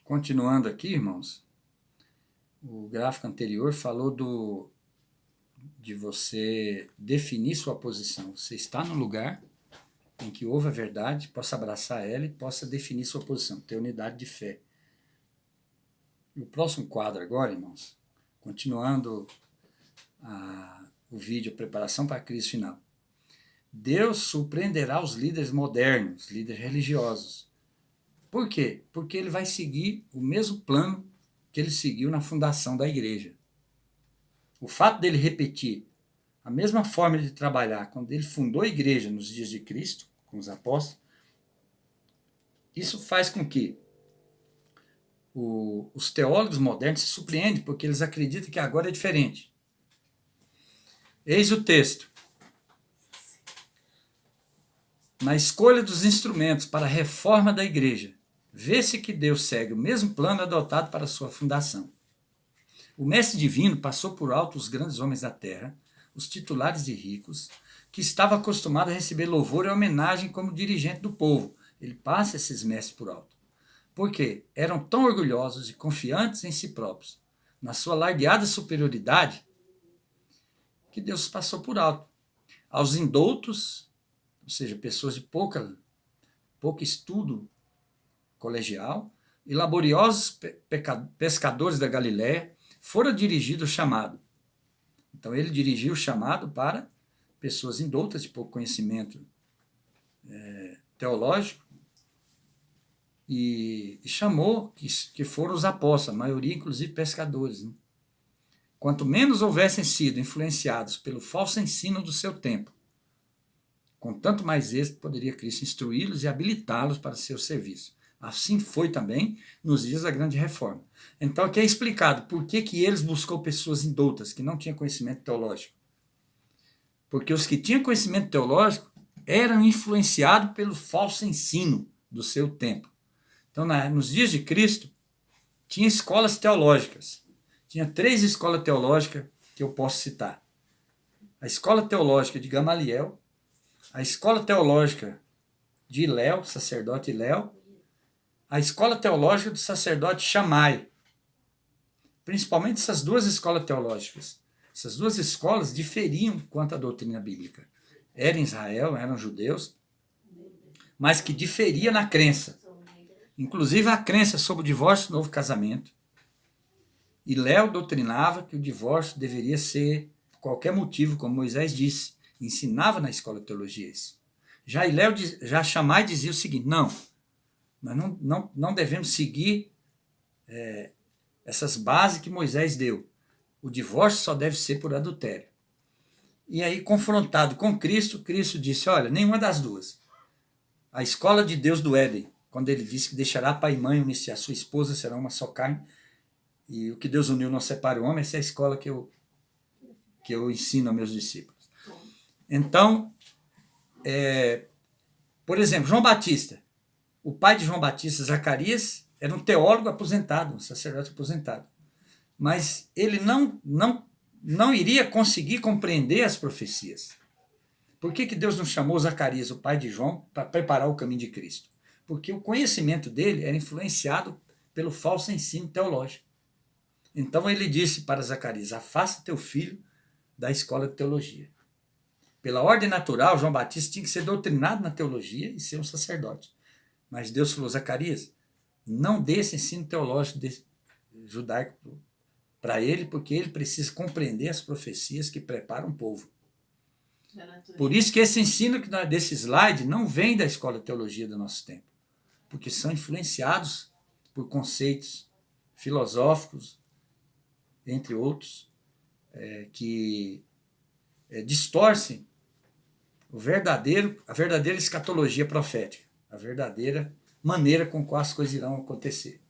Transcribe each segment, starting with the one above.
Continuando aqui, irmãos, o gráfico anterior falou de você definir sua posição. Você está no lugar em que houve a verdade, possa abraçar ela e possa definir sua posição, ter unidade de fé. E o próximo quadro agora, irmãos, continuando o vídeo Preparação para a Crise Final. Deus surpreenderá os líderes modernos, líderes religiosos. Por quê? Porque ele vai seguir o mesmo plano que ele seguiu na fundação da igreja. O fato dele repetir a mesma forma de trabalhar quando ele fundou a igreja nos dias de Cristo, com os apóstolos, isso faz com que os teólogos modernos se surpreendem, porque eles acreditam que agora é diferente. Eis o texto. Na escolha dos instrumentos para a reforma da igreja, vê-se que Deus segue o mesmo plano adotado para sua fundação. O mestre divino passou por alto os grandes homens da terra, os titulares e ricos, que estava acostumado a receber louvor e homenagem como dirigente do povo. Ele passa esses mestres por alto. Porque eram tão orgulhosos e confiantes em si próprios, na sua lardeada superioridade, que Deus passou por alto. Aos indoutos, ou seja, pessoas de pouco estudo colegial, e laboriosos pescadores da Galiléia, fora dirigido o chamado. Então ele dirigiu o chamado para pessoas indoutas, de pouco conhecimento teológico, e chamou que foram os apóstolos, a maioria inclusive pescadores. Né? Quanto menos houvessem sido influenciados pelo falso ensino do seu tempo, com tanto mais êxito poderia Cristo instruí-los e habilitá-los para seu serviço. Assim foi também nos dias da grande reforma. Então aqui é explicado por que eles buscou pessoas indoutas, que não tinham conhecimento teológico. Porque os que tinham conhecimento teológico eram influenciados pelo falso ensino do seu tempo. Então, nos dias de Cristo, tinha escolas teológicas. Tinha 3 escolas teológicas que eu posso citar. A escola teológica de Gamaliel, a escola teológica de Hilel, sacerdote Hilel, a escola teológica do sacerdote Shammai. Principalmente essas 2 escolas teológicas. Essas 2 escolas diferiam quanto à doutrina bíblica. Eram Israel, eram judeus, mas que diferia na crença. Inclusive a crença sobre o divórcio e o novo casamento. Hilel doutrinava que o divórcio deveria ser por qualquer motivo, como Moisés disse, ensinava na escola de teologia isso. Já Shammai dizia o seguinte, nós não devemos seguir essas bases que Moisés deu. O divórcio só deve ser por adultério. E aí, confrontado com Cristo, Cristo disse, olha, nenhuma das 2. A escola de Deus do Éden, quando ele disse que deixará pai e mãe, unir-se a sua esposa, será uma só carne, e o que Deus uniu não separe o homem, essa é a escola que eu ensino aos meus discípulos. Então, por exemplo, João Batista, o pai de João Batista, Zacarias, era um teólogo aposentado, um sacerdote aposentado. Mas ele não iria conseguir compreender as profecias. Por que Deus não chamou Zacarias, o pai de João, para preparar o caminho de Cristo? Porque o conhecimento dele era influenciado pelo falso ensino teológico. Então ele disse para Zacarias, afasta teu filho da escola de teologia. Pela ordem natural, João Batista tinha que ser doutrinado na teologia e ser um sacerdote. Mas Deus falou, Zacarias, não dê esse ensino teológico judaico para ele, porque ele precisa compreender as profecias que preparam o povo. Por isso que esse ensino desse slide não vem da escola de teologia do nosso tempo, porque são influenciados por conceitos filosóficos, entre outros, que distorcem a verdadeira escatologia profética, a verdadeira maneira com qual as coisas irão acontecer.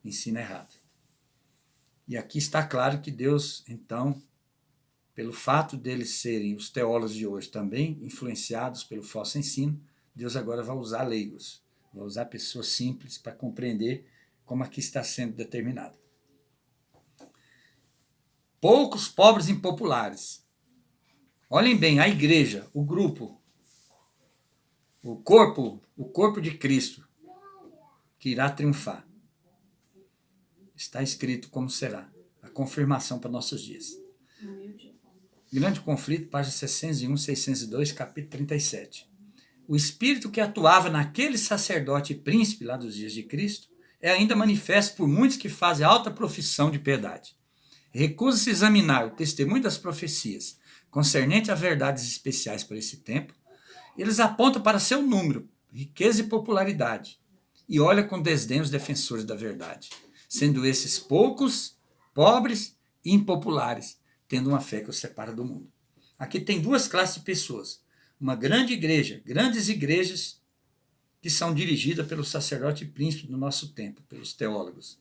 Ensino errado. E aqui está claro que Deus, então, pelo fato deles serem os teólogos de hoje também influenciados pelo falso ensino, Deus agora vai usar leigos, vai usar pessoas simples para compreender como aqui está sendo determinado. Poucos pobres impopulares. Olhem bem, a igreja, o grupo, o corpo de Cristo, que irá triunfar. está escrito como será. A confirmação para nossos dias. Grande Conflito, página 601, 602, capítulo 37. O espírito que atuava naquele sacerdote e príncipe lá dos dias de Cristo é ainda manifesto por muitos que fazem alta profissão de piedade. Recusa-se examinar o testemunho das profecias concernente a verdades especiais para esse tempo. Eles apontam para seu número, riqueza e popularidade, e olha com desdém os defensores da verdade, sendo esses poucos, pobres e impopulares, tendo uma fé que os separa do mundo. Aqui tem duas classes de pessoas. Uma grande igreja, grandes igrejas que são dirigidas pelo sacerdote e príncipe do nosso tempo, pelos teólogos.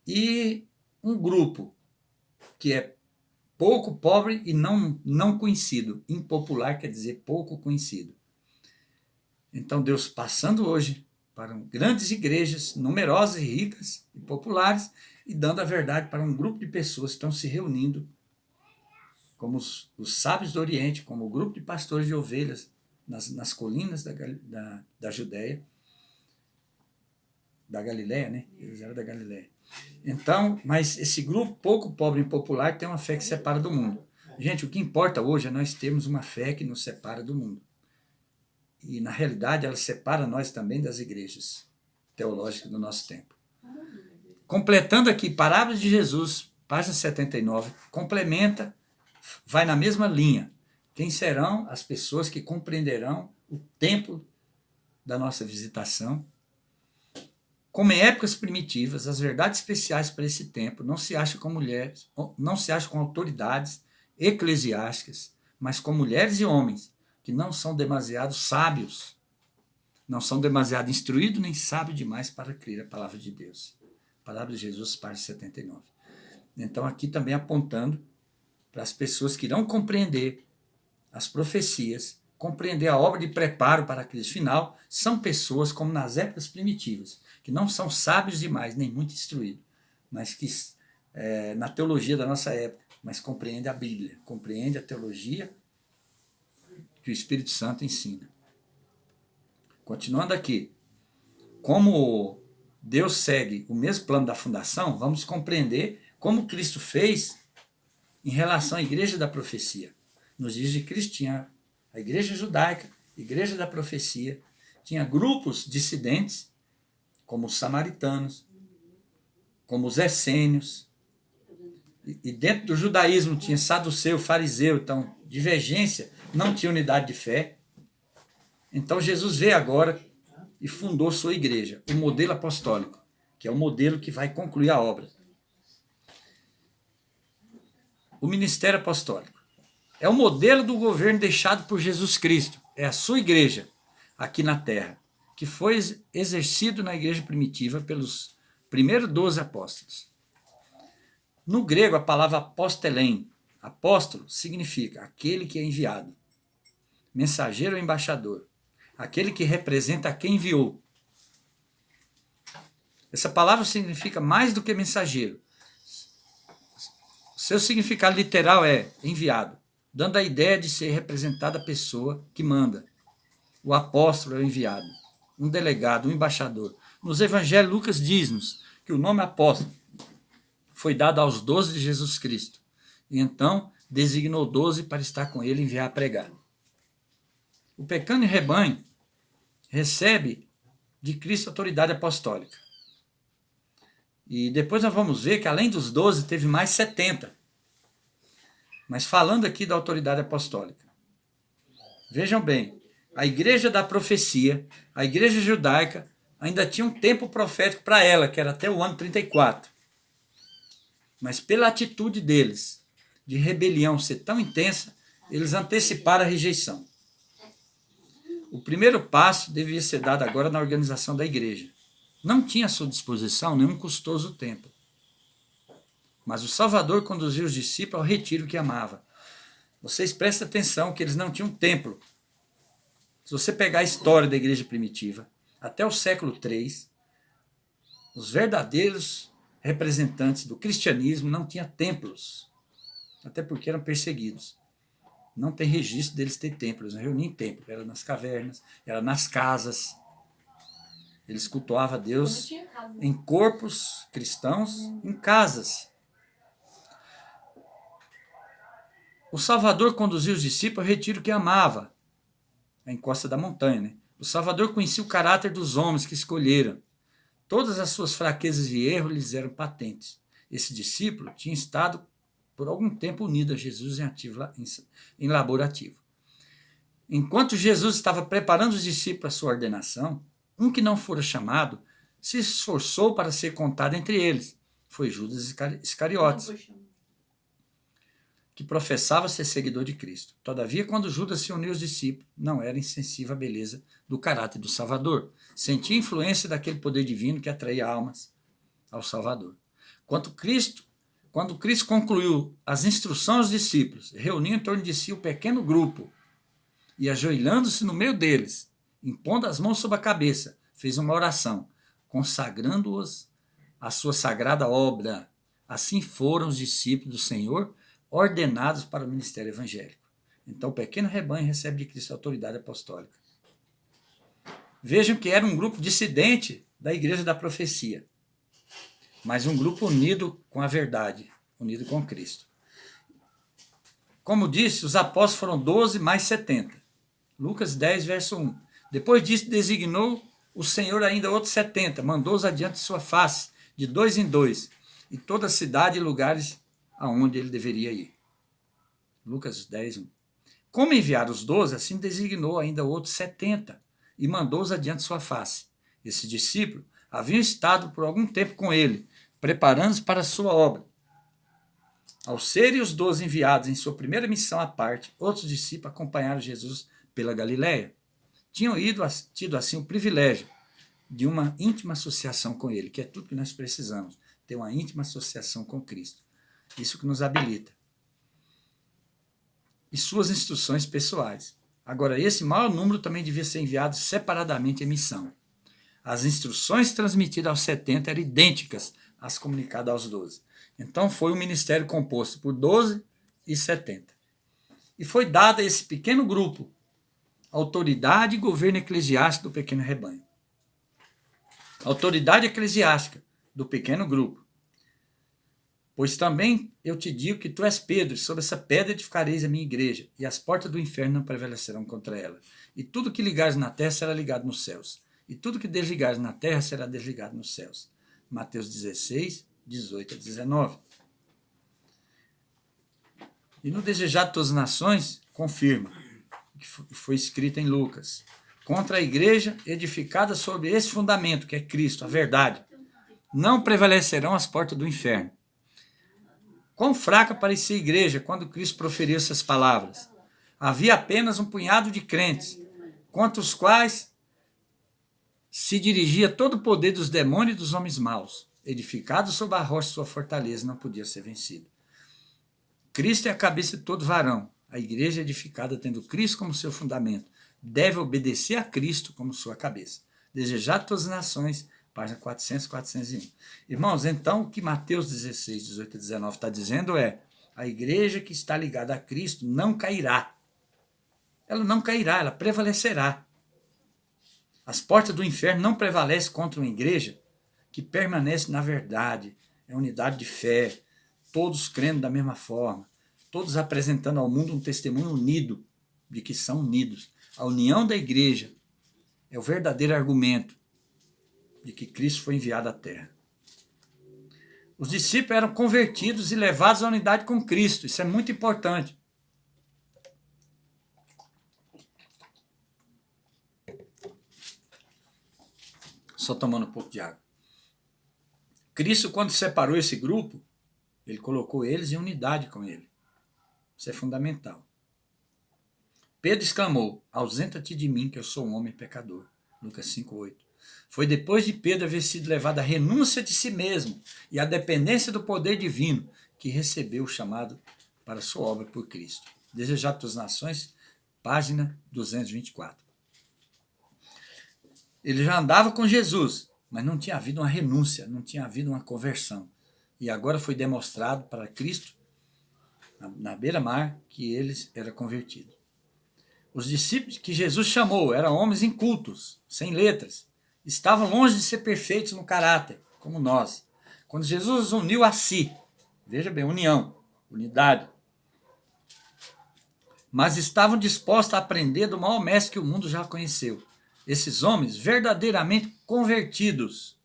E um grupo que é pouco, pobre e não conhecido. Impopular quer dizer pouco conhecido. Então Deus passando hoje para grandes igrejas, numerosas e ricas e populares, e dando a verdade para um grupo de pessoas que estão se reunindo, como os sábios do Oriente, como o grupo de pastores de ovelhas nas colinas da Judéia, da Galiléia, né? Eles eram da Galiléia. Então, mas esse grupo pouco, pobre e popular tem uma fé que separa do mundo. Gente, o que importa hoje é nós termos uma fé que nos separa do mundo. E, na realidade, ela separa nós também das igrejas teológicas do nosso tempo. Completando aqui, Parábolas de Jesus, página 79, complementa, vai na mesma linha. Quem serão as pessoas que compreenderão o tempo da nossa visitação? Como em épocas primitivas, as verdades especiais para esse tempo não se acham com mulheres, não se acham com autoridades eclesiásticas, mas com mulheres e homens que não são demasiado sábios, não são demasiado instruídos nem sábios demais para crer a palavra de Deus. Palavra de Jesus, página 79. Então, aqui também apontando para as pessoas que irão compreender as profecias, compreender a obra de preparo para a crise final, são pessoas como nas épocas primitivas, que não são sábios demais, nem muito instruídos, mas que na teologia da nossa época, mas compreende a Bíblia, compreende a teologia que o Espírito Santo ensina. Continuando aqui, como Deus segue o mesmo plano da fundação, vamos compreender como Cristo fez em relação à igreja da profecia. Nos dias de Cristo tinha a igreja judaica, a igreja da profecia, tinha grupos dissidentes, como os samaritanos, como os essênios, e dentro do judaísmo tinha saduceu, fariseu, então divergência, não tinha unidade de fé. Então Jesus veio agora e fundou sua igreja, o modelo apostólico, que é o modelo que vai concluir a obra. O ministério apostólico é o modelo do governo deixado por Jesus Cristo, é a sua igreja aqui na terra, que foi exercido na igreja primitiva pelos primeiros 12 apóstolos. No grego, a palavra apóstelen, apóstolo, significa aquele que é enviado, mensageiro ou embaixador, aquele que representa a quem enviou. Essa palavra significa mais do que mensageiro. Seu significado literal é enviado, dando a ideia de ser representada a pessoa que manda. O apóstolo é o enviado, um delegado, um embaixador. Nos evangelhos, Lucas diz-nos que o nome apóstolo foi dado aos 12 de Jesus Cristo. E então designou 12 para estar com ele e enviar a pregar. O pequeno rebanho recebe de Cristo autoridade apostólica. E depois nós vamos ver que além dos 12 teve mais 70. Mas falando aqui da autoridade apostólica. Vejam bem, a igreja da profecia, a igreja judaica, ainda tinha um tempo profético para ela, que era até o ano 34. Mas pela atitude deles, de rebelião ser tão intensa, eles anteciparam a rejeição. O primeiro passo devia ser dado agora na organização da igreja. Não tinha à sua disposição nenhum custoso templo. Mas o Salvador conduziu os discípulos ao retiro que amava. Vocês prestem atenção que eles não tinham templo. Se você pegar a história da igreja primitiva, até o século III, os verdadeiros representantes do cristianismo não tinham templos, até porque eram perseguidos. Não tem registro deles ter templos, não reuniam em templo, era nas cavernas, era nas casas. Eles cultuavam a Deus Não tinha casa. em corpos cristãos, em casas. O Salvador conduziu os discípulos ao retiro que amava, a encosta da montanha. Né? O Salvador conhecia o caráter dos homens que escolheram. Todas as suas fraquezas e erros lhes eram patentes. Esse discípulo tinha estado por algum tempo unido a Jesus em laborativo. Enquanto Jesus estava preparando os discípulos para a sua ordenação, um que não fora chamado se esforçou para ser contado entre eles. Foi Judas Iscariotes, que professava ser seguidor de Cristo. Todavia, quando Judas se uniu aos discípulos, não era insensível à beleza do caráter do Salvador. Sentia a influência daquele poder divino que atraía almas ao Salvador. Quando Cristo concluiu as instruções aos discípulos, reuniu em torno de si o pequeno grupo e, ajoelhando-se no meio deles, impondo as mãos sobre a cabeça, fez uma oração, consagrando-os à sua sagrada obra. Assim foram os discípulos do Senhor ordenados para o ministério evangélico. Então, o pequeno rebanho recebe de Cristo a autoridade apostólica. Vejam que era um grupo dissidente da igreja da profecia, mas um grupo unido com a verdade, unido com Cristo. Como disse, os apóstolos foram 12 mais 70. Lucas 10, verso 1. Depois disso, designou o Senhor ainda outros 70, mandou-os adiante de sua face, de 2 em 2, e toda a cidade e lugares aonde ele deveria ir. Lucas 10, 1. Como enviar os 12, assim designou ainda outros 70 e mandou-os adiante de sua face. Esses discípulos haviam estado por algum tempo com ele, preparando-se para a sua obra. Ao serem os 12 enviados em sua primeira missão à parte, outros discípulos acompanharam Jesus pela Galileia. Tinham tido assim o privilégio de uma íntima associação com ele, que é tudo que nós precisamos, ter uma íntima associação com Cristo. Isso que nos habilita. E suas instruções pessoais. Agora, esse maior número também devia ser enviado separadamente em missão. As instruções transmitidas aos 70 eram idênticas às comunicadas aos 12. Então, foi um ministério composto por 12 e 70. E foi dada a esse pequeno grupo autoridade e governo eclesiástico do pequeno rebanho. Autoridade eclesiástica do pequeno grupo. Pois também eu te digo que tu és Pedro, e sobre essa pedra edificareis a minha igreja, e as portas do inferno não prevalecerão contra ela. E tudo que ligares na terra será ligado nos céus, e tudo que desligares na terra será desligado nos céus. Mateus 16, 18 a 19. E no Desejado de Todas as Nações, confirma, que foi escrito em Lucas, contra a igreja edificada sobre esse fundamento, que é Cristo, a verdade, não prevalecerão as portas do inferno. Quão fraca parecia a igreja quando Cristo proferiu essas palavras. Havia apenas um punhado de crentes, contra os quais se dirigia todo o poder dos demônios e dos homens maus. Edificado sobre a rocha, sua fortaleza não podia ser vencido. Cristo é a cabeça de todo varão. A igreja edificada tendo Cristo como seu fundamento deve obedecer a Cristo como sua cabeça. Desejado todas as nações, página 400, 401. Irmãos, então o que Mateus 16, 18 a 19 está dizendo é: a igreja que está ligada a Cristo não cairá. Ela não cairá, ela prevalecerá. As portas do inferno não prevalecem contra uma igreja que permanece na verdade, é unidade de fé, todos crendo da mesma forma, todos apresentando ao mundo um testemunho unido de que são unidos. A união da igreja é o verdadeiro argumento de que Cristo foi enviado à terra. Os discípulos eram convertidos e levados à unidade com Cristo. Isso é muito importante. Só tomando um pouco de água. Cristo, quando separou esse grupo, ele colocou eles em unidade com ele. Isso é fundamental. Pedro exclamou: ausenta-te de mim, que eu sou um homem pecador. Lucas 5:8. Foi depois de Pedro haver sido levado à renúncia de si mesmo e à dependência do poder divino que recebeu o chamado para a sua obra por Cristo. Desejado das Nações, página 224. Ele já andava com Jesus, mas não tinha havido uma renúncia, não tinha havido uma conversão. E agora foi demonstrado para Cristo, na beira-mar, que eles eram convertidos. Os discípulos que Jesus chamou eram homens incultos, sem letras, estavam longe de ser perfeitos no caráter, como nós. Quando Jesus os uniu a si, veja bem, união, unidade, mas estavam dispostos a aprender do maior mestre que o mundo já conheceu. Esses homens verdadeiramente convertidos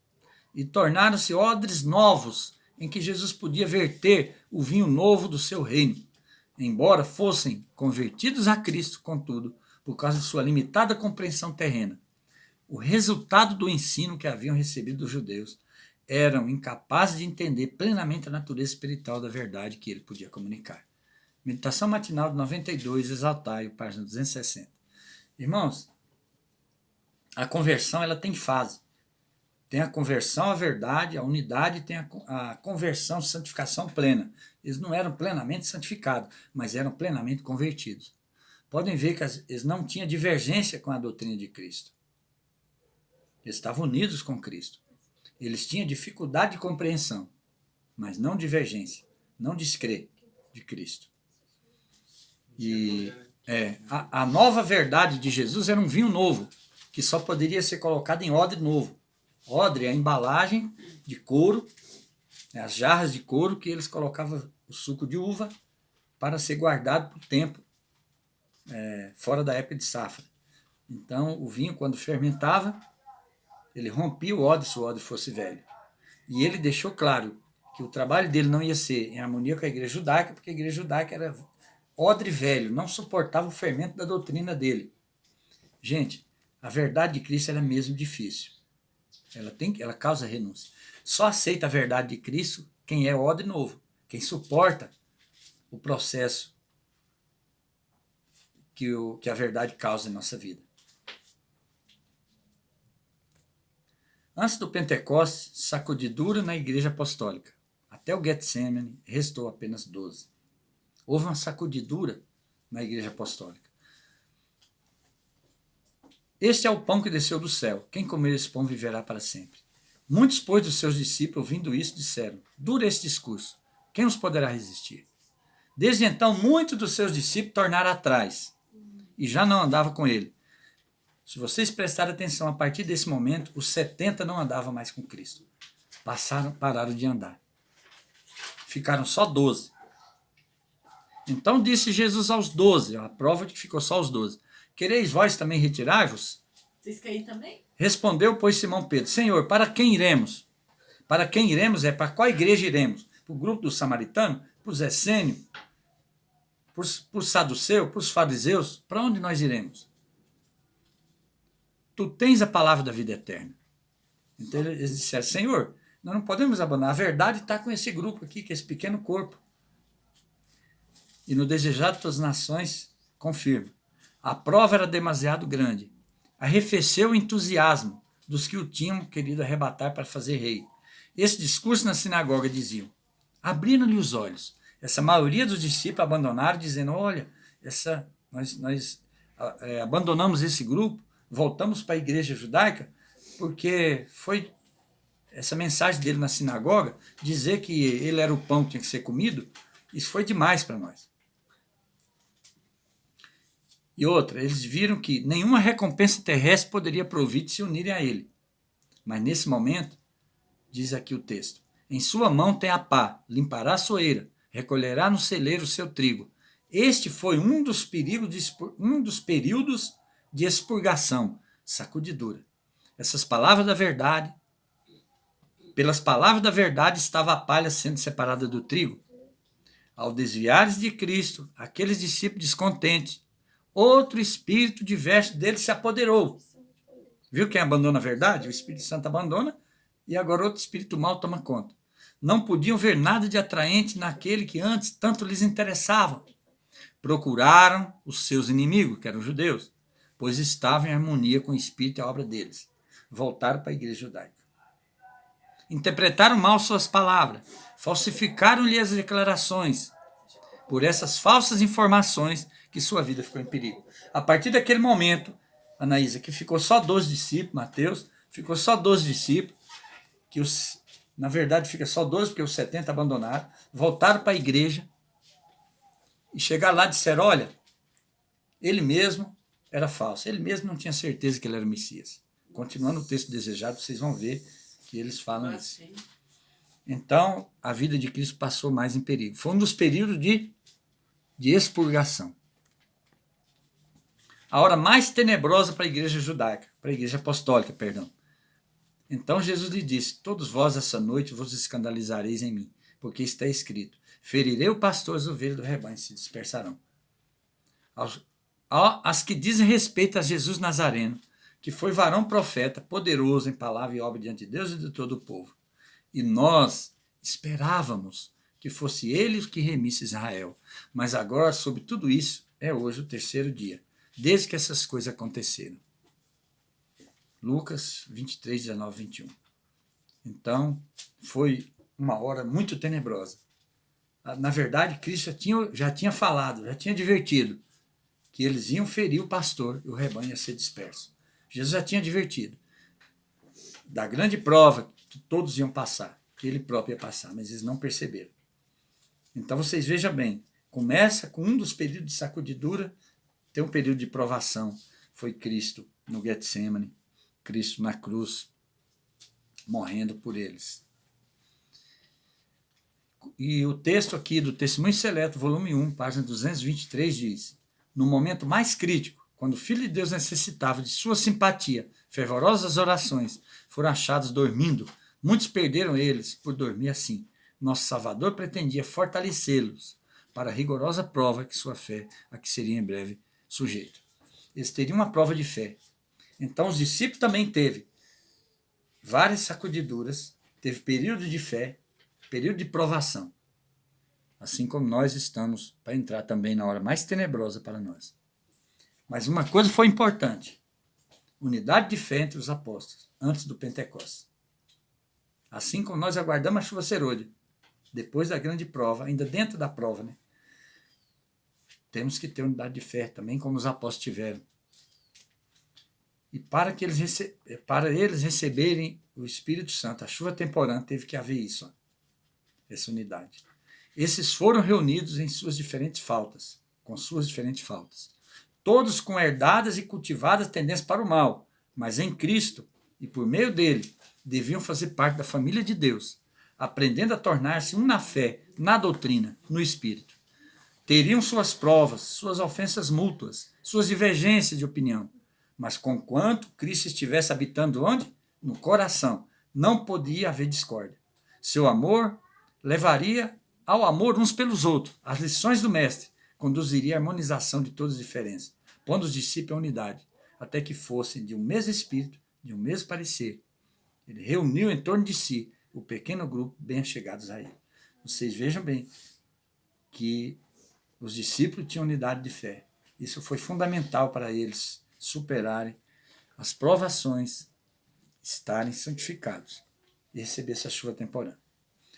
e tornaram-se odres novos em que Jesus podia verter o vinho novo do seu reino. Embora fossem convertidos a Cristo, contudo, por causa de sua limitada compreensão terrena, o resultado do ensino que haviam recebido dos judeus eram incapazes de entender plenamente a natureza espiritual da verdade que ele podia comunicar. Meditação matinal de 92, Exaltai, página 260. Irmãos, a conversão ela tem fase. Tem a conversão à verdade, a unidade, tem a conversão, santificação plena. Eles não eram plenamente santificados, mas eram plenamente convertidos. Podem ver que eles não tinham divergência com a doutrina de Cristo. Eles estavam unidos com Cristo. Eles tinham dificuldade de compreensão, mas não divergência, não descrer de Cristo. E a nova verdade de Jesus era um vinho novo, que só poderia ser colocado em odre novo. Odre é a embalagem de couro, as jarras de couro que eles colocavam o suco de uva para ser guardado por tempo, fora da época de safra. Então, o vinho, quando fermentava, ele rompia o odre se o odre fosse velho. E ele deixou claro que o trabalho dele não ia ser em harmonia com a igreja judaica, porque a igreja judaica era odre velho, não suportava o fermento da doutrina dele. Gente, a verdade de Cristo é mesmo difícil. Ela causa renúncia. Só aceita a verdade de Cristo quem é odre novo, quem suporta o processo que a verdade causa em nossa vida. Antes do Pentecostes, sacudidura na igreja apostólica. Até o Getsemane, restou apenas 12. Houve uma sacudidura na igreja apostólica. Este é o pão que desceu do céu. Quem comer esse pão viverá para sempre. Muitos, pois, dos seus discípulos, ouvindo isso, disseram: dura esse discurso. Quem os poderá resistir? Desde então, muitos dos seus discípulos tornaram atrás e já não andavam com ele. Se vocês prestarem atenção, a partir desse momento, os 70 não andavam mais com Cristo. Pararam de andar. Ficaram só 12. Então disse Jesus aos 12, a prova de que ficou só os 12. Quereis vós também retirar-vos? Vocês querem também? Respondeu, pois, Simão Pedro: Senhor, para quem iremos? Para quem iremos para qual igreja iremos? Para o grupo dos samaritanos? Para os essênios? Para os saduceus? Para os fariseus? Para onde nós iremos? Tu tens a palavra da vida eterna. Então eles disseram: Senhor, nós não podemos abandonar. A verdade está com esse grupo aqui, que é esse pequeno corpo. E no desejado de todas as nações, confirma. A prova era demasiado grande. Arrefeceu o entusiasmo dos que o tinham querido arrebatar para fazer rei. Esse discurso na sinagoga diziam: abriram-lhe os olhos. Essa maioria dos discípulos abandonaram, dizendo: olha, nós abandonamos esse grupo, voltamos para a igreja judaica, porque foi essa mensagem dele na sinagoga, dizer que ele era o pão que tinha que ser comido, isso foi demais para nós. E outra, eles viram que nenhuma recompensa terrestre poderia provir de se unirem a ele. Mas nesse momento, diz aqui o texto: em sua mão tem a pá, limpará a soeira, recolherá no celeiro o seu trigo. Este foi um dos períodos de expurgação, sacudidura. Essas palavras da verdade, pelas palavras da verdade estava a palha sendo separada do trigo. Ao desviares de Cristo, aqueles discípulos descontentes, outro espírito diverso dele se apoderou. Viu quem abandona a verdade? O Espírito Santo abandona e agora outro espírito mau toma conta. Não podiam ver nada de atraente naquele que antes tanto lhes interessava. Procuraram os seus inimigos, que eram os judeus, pois estavam em harmonia com o espírito e a obra deles. Voltaram para a igreja judaica. Interpretaram mal suas palavras, falsificaram-lhe as declarações. Por essas falsas informações que sua vida ficou em perigo. A partir daquele momento, Anaísa, que ficou só 12 discípulos, Mateus, ficou só 12 discípulos, na verdade fica só 12 porque os 70 abandonaram, voltaram para a igreja e chegaram lá e disseram: olha, ele mesmo era falso, ele mesmo não tinha certeza que ele era o Messias. Continuando o texto desejado, vocês vão ver que eles falam isso. Então, a vida de Cristo passou mais em perigo. Foi um dos períodos de expurgação. A hora mais tenebrosa para a igreja judaica, para a igreja apostólica, perdão. Então Jesus lhe disse: todos vós essa noite vos escandalizareis em mim, porque está escrito: ferirei o pastor, as ovelhas do rebanho se dispersarão. As que dizem respeito a Jesus Nazareno, que foi varão profeta, poderoso em palavra e obra diante de Deus e de todo o povo. E nós esperávamos que fosse ele que remisse Israel. Mas agora, sobre tudo isso, é hoje o terceiro dia, desde que essas coisas aconteceram. Lucas 23, 19, 21. Então, foi uma hora muito tenebrosa. Na verdade, Cristo já tinha falado, já tinha advertido que eles iam ferir o pastor e o rebanho ia ser disperso. Jesus já tinha advertido da grande prova que todos iam passar, que ele próprio ia passar, mas eles não perceberam. Então, vocês vejam bem, começa com um dos períodos de sacudidura, tem um período de provação. Foi Cristo no Getsemane, Cristo na cruz, morrendo por eles. E o texto aqui do Testemunho Seleto, volume 1, página 223, diz: no momento mais crítico, quando o Filho de Deus necessitava de sua simpatia, fervorosas orações foram achados dormindo, muitos perderam eles por dormir assim. Nosso Salvador pretendia fortalecê-los para a rigorosa prova que sua fé a que seria em breve sujeito. Eles teriam uma prova de fé. Então os discípulos também teve várias sacudiduras, teve período de fé, período de provação. Assim como nós estamos para entrar também na hora mais tenebrosa para nós. Mas uma coisa foi importante: unidade de fé entre os apóstolos, antes do Pentecostes. Assim como nós aguardamos a chuva serôdia, depois da grande prova, ainda dentro da prova, né? Temos que ter unidade de fé também, como os apóstolos tiveram. E para eles receberem o Espírito Santo, a chuva temporã, teve que haver isso, essa unidade. Esses foram reunidos em suas diferentes faltas, com suas diferentes faltas. Todos com herdadas e cultivadas tendências para o mal, mas em Cristo e por meio dele, deviam fazer parte da família de Deus, aprendendo a tornar-se um na fé, na doutrina, no Espírito. Teriam suas provas, suas ofensas mútuas, suas divergências de opinião, mas conquanto Cristo estivesse habitando onde? No coração, não podia haver discórdia. Seu amor levaria ao amor uns pelos outros. As lições do Mestre conduziria à harmonização de todas as diferenças, pondo os discípulos à unidade, até que fossem de um mesmo espírito, de um mesmo parecer. Ele reuniu em torno de si o pequeno grupo bem chegados a ele. Vocês vejam bem que os discípulos tinham unidade de fé. Isso foi fundamental para eles superarem as provações, estarem santificados e receber essa chuva temporã.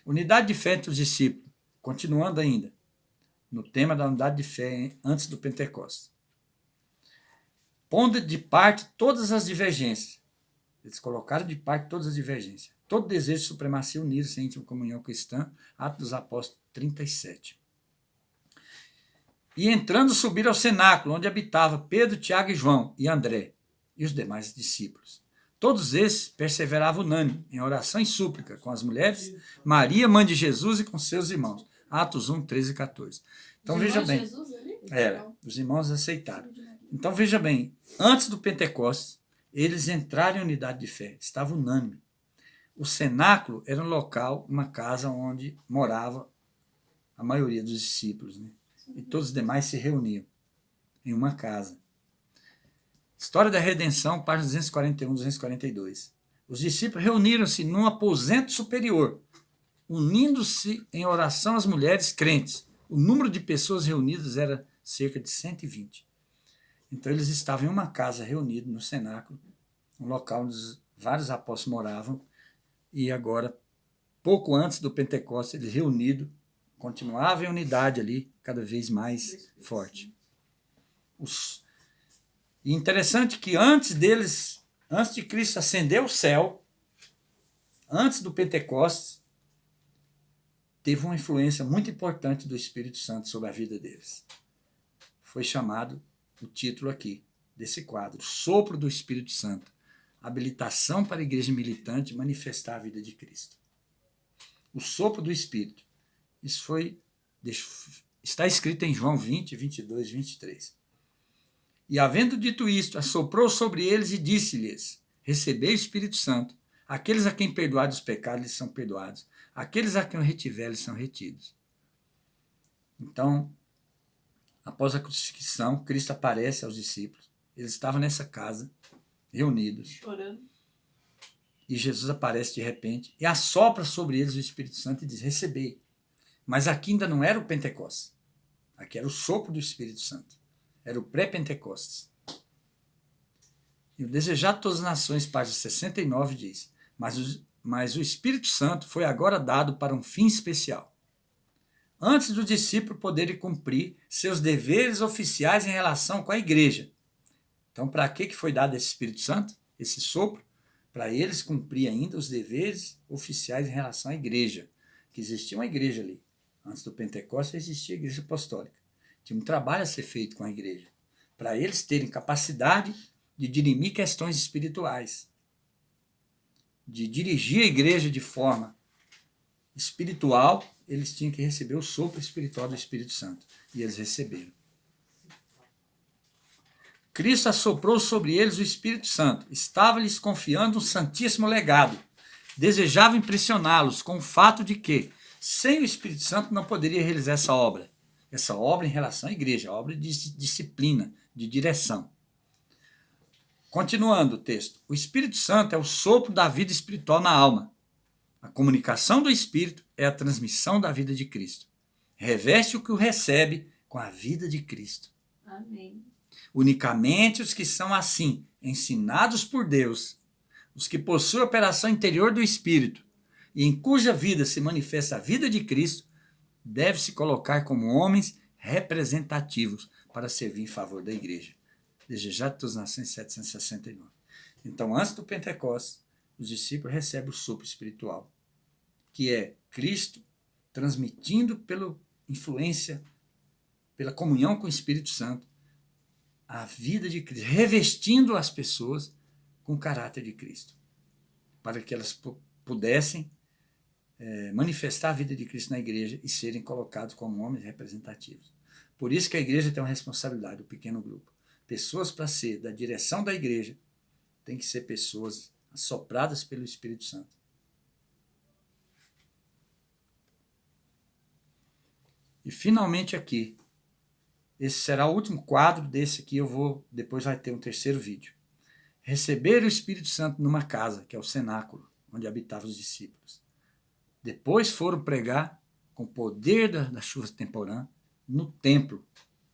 Unidade de fé entre os discípulos, continuando ainda no tema da unidade de fé antes do Pentecostes. Pondo de parte todas as divergências. Eles colocaram de parte todas as divergências. Todo desejo de supremacia unido-se em íntima comunhão cristã, Atos dos Apóstolos 37. E entrando, subiram ao cenáculo, onde habitava Pedro, Tiago e João, e André, e os demais discípulos. Todos esses perseveravam unânime, em oração e súplica, com as mulheres, Maria, mãe de Jesus, e com seus irmãos. Atos 1, 13 e 14. Então veja bem. Os irmãos aceitaram. Então veja bem, antes do Pentecostes, eles entraram em unidade de fé, estavam unânime. O cenáculo era um local, uma casa onde morava a maioria dos discípulos, né? E todos os demais se reuniam em uma casa. História da Redenção, páginas 241 e 242. Os discípulos reuniram-se num aposento superior, unindo-se em oração às mulheres crentes. O número de pessoas reunidas era cerca de 120. Então eles estavam em uma casa reunidos no cenáculo, um local onde vários apóstolos moravam, e agora, pouco antes do Pentecostes, eles reunidos, continuavam em unidade ali, cada vez mais forte. E interessante que antes de Cristo ascender ao céu, antes do Pentecostes, teve uma influência muito importante do Espírito Santo sobre a vida deles. Foi chamado o título aqui, desse quadro, Sopro do Espírito Santo. habilitação para a igreja militante manifestar a vida de Cristo. O sopro do Espírito. Isso está escrito em João 20, 22, 23. E havendo dito isto, assoprou sobre eles e disse-lhes: recebei o Espírito Santo. Aqueles a quem perdoados os pecados, lhes são perdoados. Aqueles a quem o retiver, lhes são retidos. Então, após a crucifixão, Cristo aparece aos discípulos. Eles estavam nessa casa, reunidos. Chorando. E Jesus aparece de repente e assopra sobre eles o Espírito Santo e diz: recebei. Mas aqui ainda não era o Pentecostes. Aqui era o sopro do Espírito Santo. Era o pré-Pentecostes. E o Desejado de Todas as Nações, página 69, diz: mas o Espírito Santo foi agora dado para um fim especial. Antes dos discípulos poderem cumprir seus deveres oficiais em relação com a igreja. Então, para que foi dado esse Espírito Santo, esse sopro? Para eles cumprir ainda os deveres oficiais em relação à igreja. Que existia uma igreja ali. Antes do Pentecostes existia a igreja apostólica. Tinha um trabalho a ser feito com a igreja. Para eles terem capacidade de dirimir questões espirituais. De dirigir a igreja de forma espiritual, eles tinham que receber o sopro espiritual do Espírito Santo. E eles receberam. Cristo assoprou sobre eles o Espírito Santo. Estava-lhes confiando um santíssimo legado. Desejava impressioná-los com o fato de que, sem o Espírito Santo, não poderia realizar essa obra. Essa obra em relação à igreja, a obra de disciplina, de direção. Continuando o texto. O Espírito Santo é o sopro da vida espiritual na alma. A comunicação do Espírito é a transmissão da vida de Cristo. Reveste o que o recebe com a vida de Cristo. Amém. Unicamente os que são assim, ensinados por Deus, os que possuem a operação interior do Espírito e em cuja vida se manifesta a vida de Cristo, devem se colocar como homens representativos para servir em favor da igreja. Desejado de Todas as Nações, 769. Então, antes do Pentecostes, os discípulos recebem o sopro espiritual, que é Cristo transmitindo pela influência, pela comunhão com o Espírito Santo, a vida de Cristo, revestindo as pessoas com o caráter de Cristo, para que elas pudessem manifestar a vida de Cristo na igreja e serem colocados como homens representativos. Por isso que a igreja tem uma responsabilidade, o pequeno grupo. Pessoas para ser da direção da igreja tem que ser pessoas assopradas pelo Espírito Santo. E finalmente aqui, esse será o último quadro desse aqui, depois vai ter um terceiro vídeo. Receber o Espírito Santo numa casa, que é o cenáculo, onde habitavam os discípulos. Depois foram pregar com o poder da chuva temporã no templo,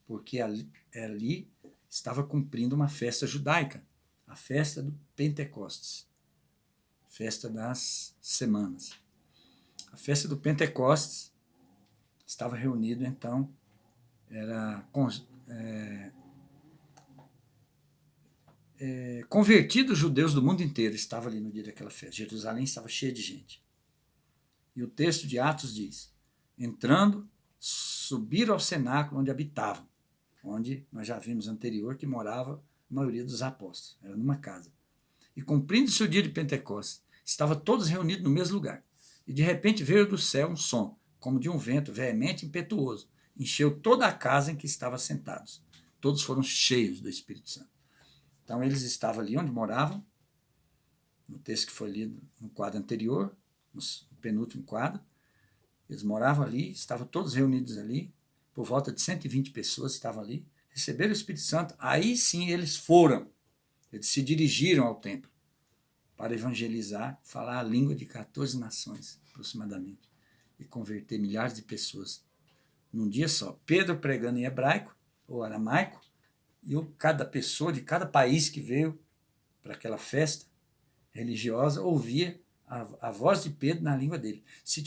porque ali estava cumprindo uma festa judaica, a festa do Pentecostes, festa das semanas. A festa do Pentecostes estava reunido, então, convertidos judeus do mundo inteiro estavam ali no dia daquela festa. Jerusalém estava cheia de gente. E o texto de Atos diz: entrando, subiram ao cenáculo onde habitavam, onde nós já vimos anterior que morava a maioria dos apóstolos, era numa casa. E cumprindo-se o dia de Pentecostes, estavam todos reunidos no mesmo lugar. E de repente veio do céu um som, como de um vento veemente e impetuoso, encheu toda a casa em que estavam sentados. Todos foram cheios do Espírito Santo. Então eles estavam ali onde moravam, no texto que foi lido no quadro anterior, no penúltimo quadro. Eles moravam ali, estavam todos reunidos ali, por volta de 120 pessoas estavam ali, receberam o Espírito Santo, aí sim eles se dirigiram ao templo para evangelizar, falar a língua de 14 nações, aproximadamente, e converter milhares de pessoas num dia só. Pedro pregando em hebraico ou aramaico, e cada pessoa de cada país que veio para aquela festa religiosa ouvia a voz de Pedro na língua dele. Se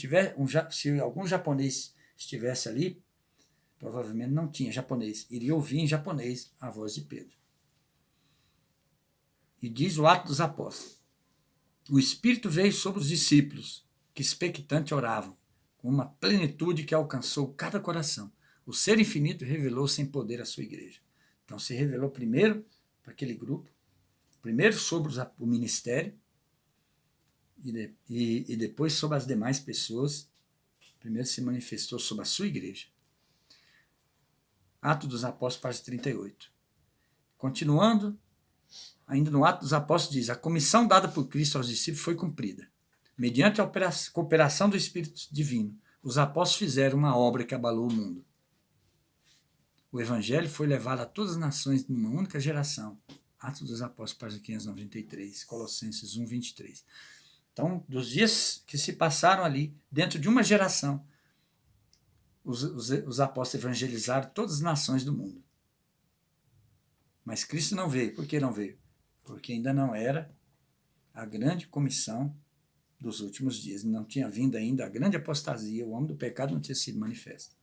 algum japonês estivesse ali, provavelmente não tinha japonês, iria ouvir em japonês a voz de Pedro. E diz o Atos dos Apóstolos: o Espírito veio sobre os discípulos, que expectante oravam, com uma plenitude que alcançou cada coração. O Ser Infinito revelou sem poder a sua igreja. Então se revelou primeiro para aquele grupo, primeiro sobre o ministério e depois sobre as demais pessoas. Primeiro se manifestou sobre a sua igreja. Atos dos Apóstolos, página 38. Continuando, ainda no Atos dos Apóstolos diz: a comissão dada por Cristo aos discípulos foi cumprida. Mediante a cooperação do Espírito Divino, os apóstolos fizeram uma obra que abalou o mundo. O Evangelho foi levado a todas as nações numa única geração. Atos dos Apóstolos, página 593, Colossenses 1, 23. Então, dos dias que se passaram ali, dentro de uma geração, os apóstolos evangelizaram todas as nações do mundo. Mas Cristo não veio. Por que não veio? Porque ainda não era a grande comissão dos últimos dias. Não tinha vindo ainda a grande apostasia, o homem do pecado não tinha sido manifesto.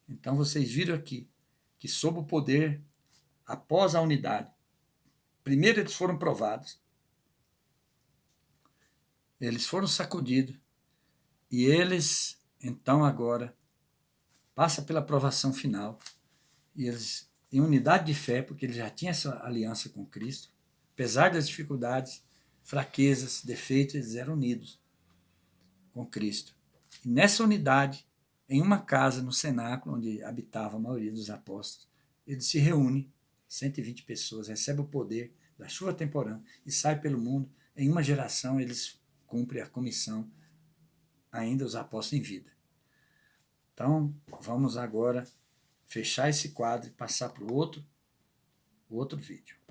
Então vocês viram aqui que sob o poder, após a unidade, primeiro eles foram provados, eles foram sacudidos, e eles, então agora, passam pela provação final, e eles, em unidade de fé, porque eles já tinham essa aliança com Cristo, apesar das dificuldades, fraquezas, defeitos, eles eram unidos com Cristo. E nessa unidade, em uma casa, no cenáculo, onde habitava a maioria dos apóstolos, eles se reúnem, 120 pessoas, recebem o poder da chuva temporã e saem pelo mundo. Em uma geração, eles cumprem a comissão, ainda os apóstolos em vida. Então, vamos agora fechar esse quadro e passar para o outro vídeo.